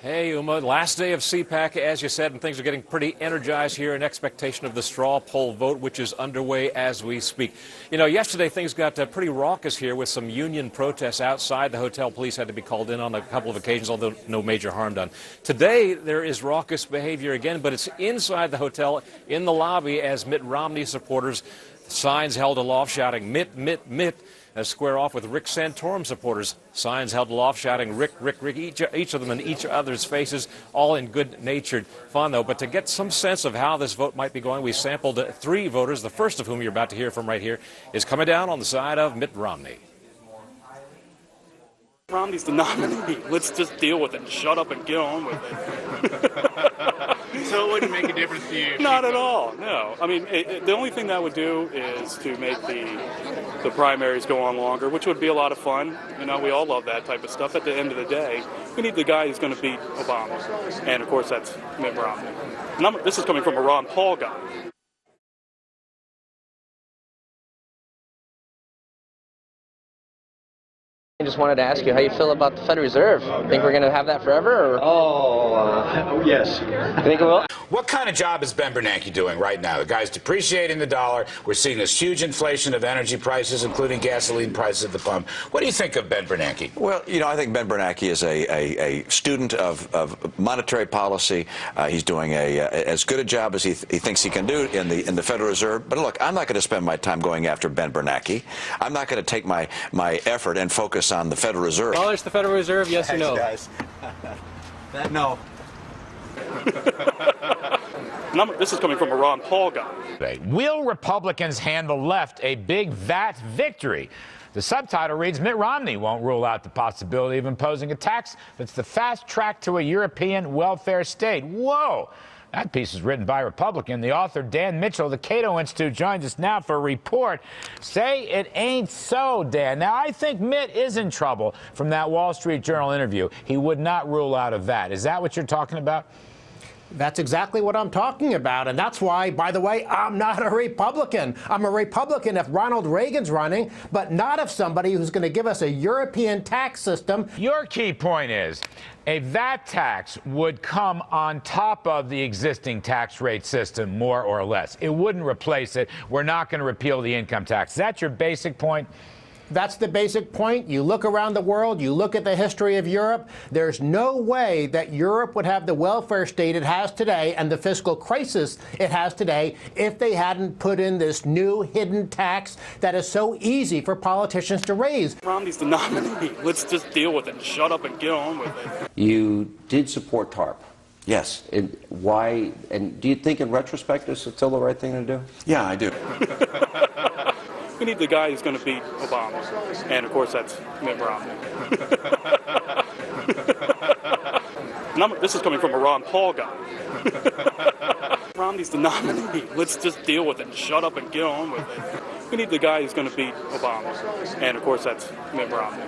Hey, Uma. Last day of CPAC, as you said, and things are getting pretty energized here in expectation of the straw poll vote, which is underway as we speak. You know, yesterday things got pretty raucous here with some union protests outside the hotel. Police had to be called in on a couple of occasions, although no major harm done. Today, there is raucous behavior again, but it's inside the hotel in the lobby as Mitt Romney supporters, signs held aloft shouting, "Mitt, Mitt, Mitt," square off with Rick Santorum supporters, signs held aloft shouting Rick, Rick, Rick, each of them in each other's faces, all in good-natured fun, though. But to get some sense of how this vote might be going, we sampled 3 voters, the first of whom you're about to hear from right here is coming down on the side of Mitt Romney. Romney's the nominee. Let's just deal with it and shut up and get on with it. So it wouldn't make a difference to you? Not at all, no. I mean, the only thing that would do is to make the primaries go on longer, which would be a lot of fun. You know, we all love that type of stuff. At the end of the day, we need the guy who's going to beat Obama. And, of course, that's Mitt Romney. And this is coming from a Ron Paul guy. I just wanted to ask you how you feel about the Federal Reserve. Think we're going to have that forever? Or? Yes. You think it will? What kind of job is Ben Bernanke doing right now? The guy's depreciating the dollar. We're seeing this huge inflation of energy prices, including gasoline prices at the pump. What do you think of Ben Bernanke? Well, you know, I think Ben Bernanke is a student of monetary policy. He's doing as good a job as he thinks he can do in the Federal Reserve. But look, I'm not going to spend my time going after Ben Bernanke. I'm not going to take my effort and focus on the Federal Reserve. Abolish the Federal Reserve, yes or no? Guys. No. This is coming from a Ron Paul guy. Will Republicans hand the left a big VAT victory? The subtitle reads, Mitt Romney won't rule out the possibility of imposing a tax that's the fast track to a European welfare state. Whoa! That piece is written by a Republican. The author, Dan Mitchell, the Cato Institute, joins us now for a report. Say it ain't so, Dan. Now, I think Mitt is in trouble from that Wall Street Journal interview. He would not rule out a VAT. Is that what you're talking about? That's exactly what I'm talking about. And that's why, by the way, I'm not a Republican. I'm a Republican if Ronald Reagan's running, but not if somebody who's going to give us a European tax system. Your key point is a VAT tax would come on top of the existing tax rate system, more or less. It wouldn't replace it. We're not going to repeal the income tax. Is that your basic point? That's the basic point. You look around the world, you look at the history of Europe, there's no way that Europe would have the welfare state it has today and the fiscal crisis it has today if they hadn't put in this new hidden tax that is so easy for politicians to raise. Romney's the nominee. Let's just deal with it and shut up and get on with it. You did support TARP. Yes. And why? And do you think in retrospect it's still the right thing to do? Yeah, I do. We need the guy who's going to beat Obama. And, of course, that's Mitt Romney. And this is coming from a Ron Paul guy. Romney's the nominee. Let's just deal with it and shut up and get on with it. We need the guy who's going to beat Obama. And, of course, that's Mitt Romney.